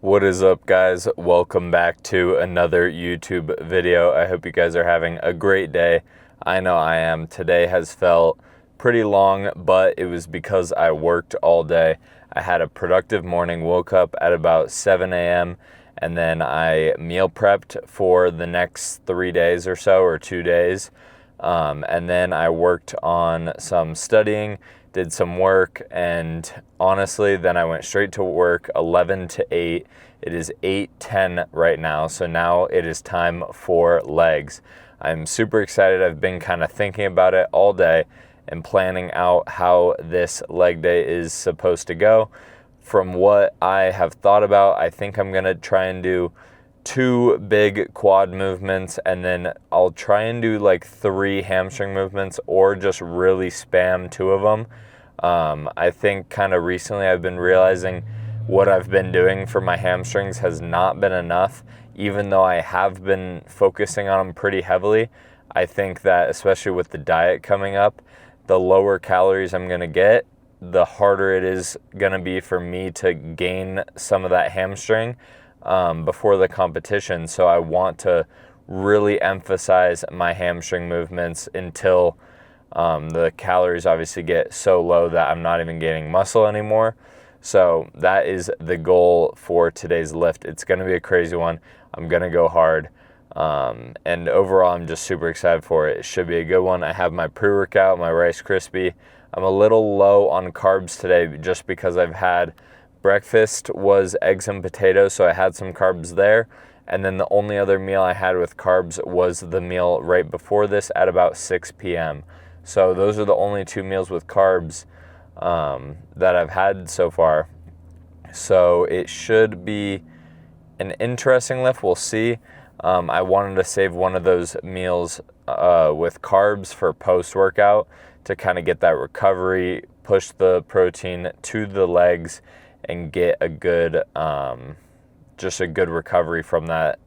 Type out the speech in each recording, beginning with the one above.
What is up, guys? Welcome back to another YouTube video. I hope you guys are having a great day. I know I am. Today has felt pretty long, but it was because I worked all day. I had a productive morning, woke up at about 7 a.m. and then I meal prepped for the next 3 days or so, or 2 days. And then I worked on some studying, did some work, and honestly, then I went straight to work 11 to 8. It is 8:10 right now, so now it is time for legs. I'm super excited. I've been kind of thinking about it all day and planning out how this leg day is supposed to go. From what I have thought about, I think I'm going to try and do 2 big quad movements, and then I'll try and do like 3 hamstring movements, or just really spam 2 of them. I think kind of recently I've been realizing what I've been doing for my hamstrings has not been enough, even though I have been focusing on them pretty heavily. I think that especially with the diet coming up, the lower calories I'm going to get, the harder it is going to be for me to gain some of that hamstring before the competition. So I want to really emphasize my hamstring movements until the calories obviously get so low that I'm not even gaining muscle anymore. So that is the goal for today's lift. It's going to be a crazy one. I'm going to go hard. And overall, I'm just super excited for it. It should be a good one. I have my pre-workout, my Rice Krispie. I'm a little low on carbs today just because I've had breakfast was eggs and potatoes, so I had some carbs there. And then the only other meal I had with carbs was the meal right before this at about 6 p.m. So those are the only 2 meals with carbs that I've had so far. So it should be an interesting lift. We'll see. I wanted to save one of those meals with carbs for post-workout to kind of get that recovery, push the protein to the legs, and get a good, just a good recovery from that.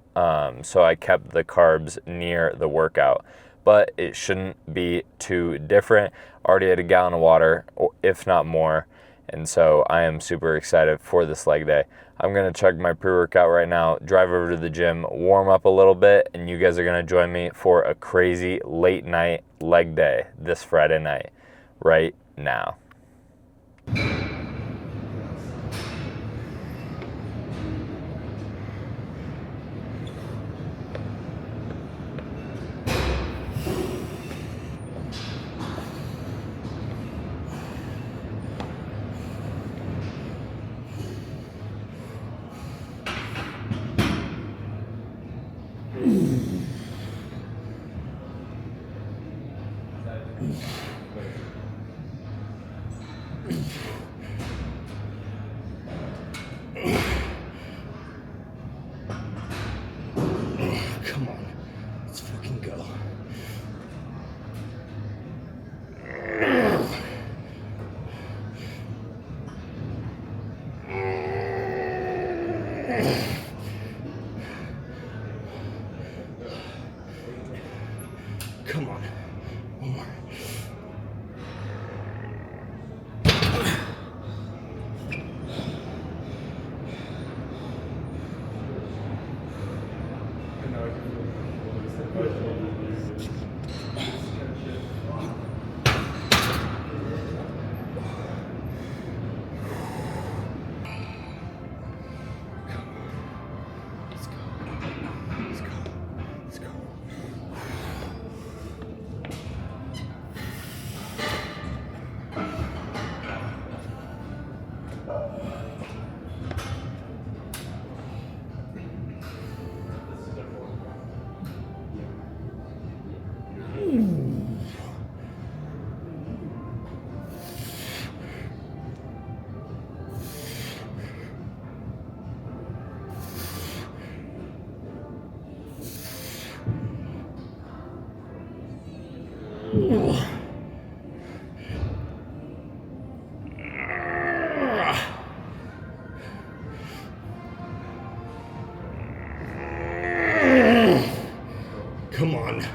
So I kept the carbs near the workout, but it shouldn't be too different. Already had a gallon of water, if not more, and so I am super excited for this leg day. I'm going to check my pre-workout right now, drive over to the gym, warm up a little bit, and you guys are going to join me for a crazy late night leg day this Friday night, right now. Come on, let's fucking go. Come on, one more. Come on.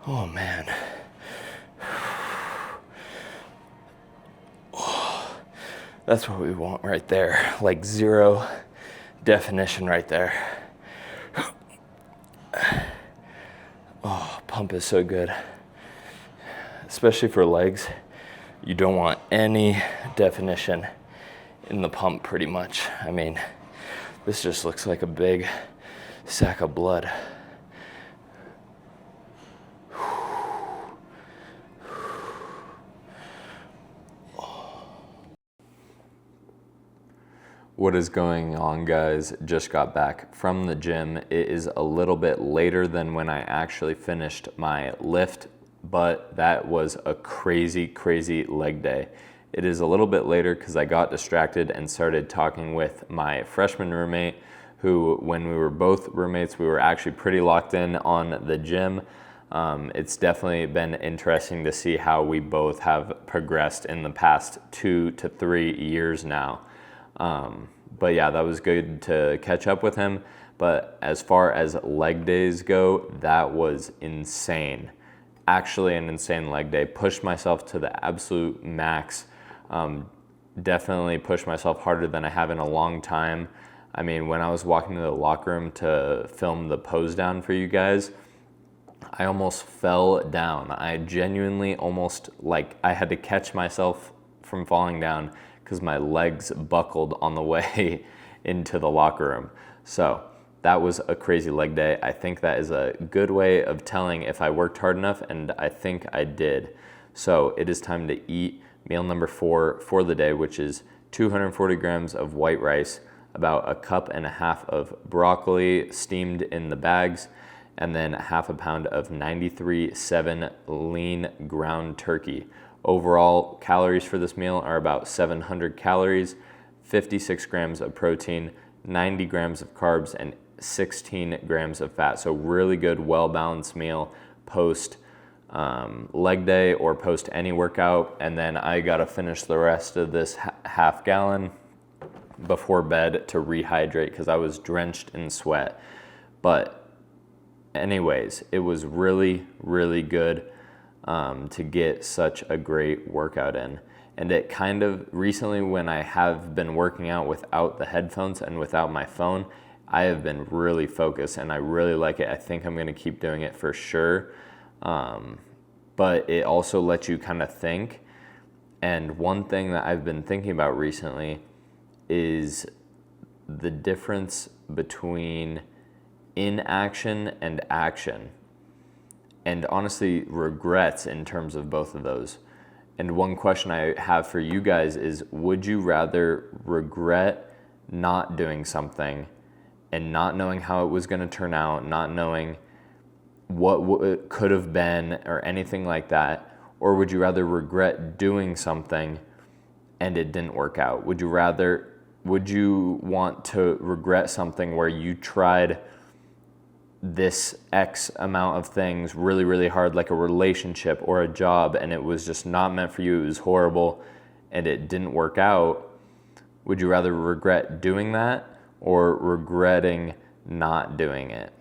Oh man. Oh, that's what we want right there. Like zero definition right there. Oh, pump is so good. Especially for legs. You don't want any definition in the pump pretty much. I mean, this just looks like a big sack of blood. What is going on, guys? Just got back from the gym. It is a little bit later than when I actually finished my lift, but that was a crazy, crazy leg day. It is a little bit later because I got distracted and started talking with my freshman roommate, who, when we were both roommates, we were actually pretty locked in on the gym. It's definitely been interesting to see how we both have progressed in the past 2 to 3 years now. But yeah, that was good to catch up with him. But as far as leg days go, that was insane. Actually an insane leg day. Pushed myself to the absolute max. Definitely pushed myself harder than I have in a long time. I mean, when I was walking to the locker room to film the pose down for you guys, I almost fell down. I genuinely almost, like, I had to catch myself from falling down because my legs buckled on the way into the locker room. So that was a crazy leg day. I think that is a good way of telling if I worked hard enough, and I think I did. So it is time to eat meal number 4 for the day, which is 240 grams of white rice, about a cup and a half of broccoli steamed in the bags, and then half a pound of 93.7 lean ground turkey. Overall calories for this meal are about 700 calories, 56 grams of protein, 90 grams of carbs, and 16 grams of fat. So really good, well-balanced meal post leg day or post any workout. And then I gotta finish the rest of this half gallon before bed to rehydrate because I was drenched in sweat. But anyways, it was really, really good to get such a great workout in. And it kind of recently, when I have been working out without the headphones and without my phone, I have been really focused and I really like it. I think I'm gonna keep doing it for sure. But it also lets you kind of think. And one thing that I've been thinking about recently is the difference between inaction and action. And honestly, regrets in terms of both of those. And one question I have for you guys is, would you rather regret not doing something and not knowing how it was going to turn out, not knowing what it could have been or anything like that? Or would you rather regret doing something and it didn't work out? Would you want to regret something where you tried this X amount of things really, really hard, like a relationship or a job, and it was just not meant for you, it was horrible, and it didn't work out? Would you rather regret doing that or regretting not doing it?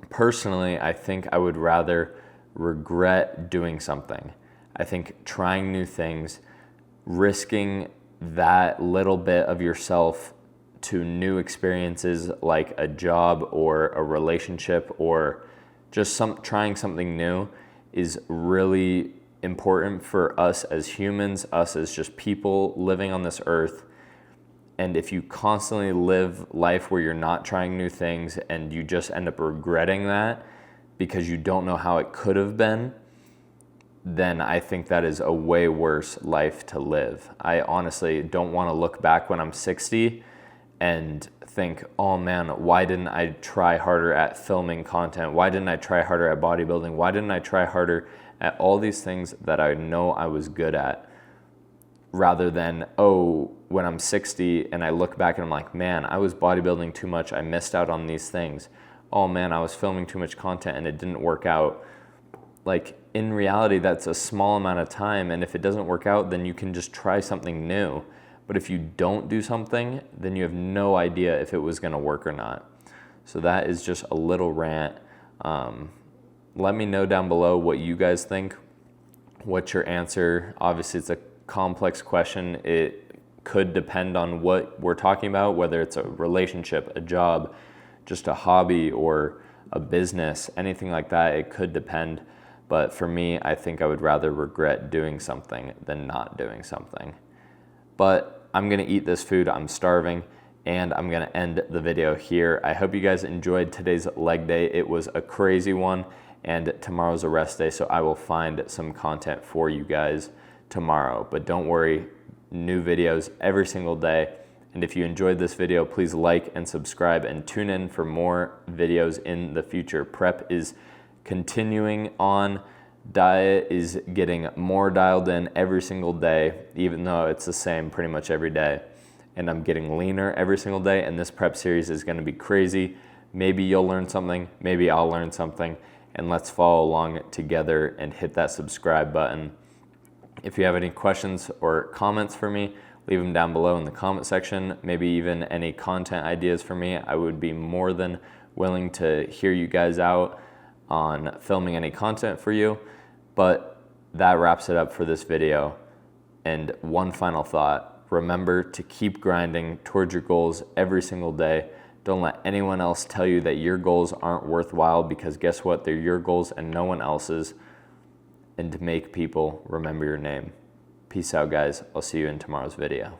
Personally, I think I would rather regret doing something. I think trying new things, risking that little bit of yourself to new experiences like a job or a relationship or just trying something new is really important for us as humans, us as just people living on this earth. And if you constantly live life where you're not trying new things and you just end up regretting that because you don't know how it could have been, then I think that is a way worse life to live. I honestly don't want to look back when I'm 60 and think, oh man, why didn't I try harder at filming content? Why didn't I try harder at bodybuilding? Why didn't I try harder at all these things that I know I was good at? Rather than, oh, when I'm 60 and I look back and I'm like, man, I was bodybuilding too much. I missed out on these things. Oh man, I was filming too much content and it didn't work out. Like, in reality, that's a small amount of time. And if it doesn't work out, then you can just try something new. But if you don't do something, then you have no idea if it was going to work or not. So that is just a little rant. let me know down below what you guys think. What's your answer? Obviously, it's a complex question. It could depend on what we're talking about, whether it's a relationship, a job, just a hobby, or a business, anything like that. It could depend. But for me, I think I would rather regret doing something than not doing something. But I'm gonna eat this food, I'm starving, and I'm gonna end the video here. I hope you guys enjoyed today's leg day. It was a crazy one, and tomorrow's a rest day, so I will find some content for you guys tomorrow. But don't worry, new videos every single day. And if you enjoyed this video, please like and subscribe and tune in for more videos in the future. Prep is continuing on. Diet is getting more dialed in every single day, even though it's the same pretty much every day. And I'm getting leaner every single day, and this prep series is gonna be crazy. Maybe you'll learn something, maybe I'll learn something, and let's follow along together and hit that subscribe button. If you have any questions or comments for me, leave them down below in the comment section. Maybe even any content ideas for me. I would be more than willing to hear you guys out on filming any content for you. But that wraps it up for this video. And one final thought, remember to keep grinding towards your goals every single day. Don't let anyone else tell you that your goals aren't worthwhile, because guess what? They're your goals and no one else's. And to make people remember your name. Peace out, guys. I'll see you in tomorrow's video.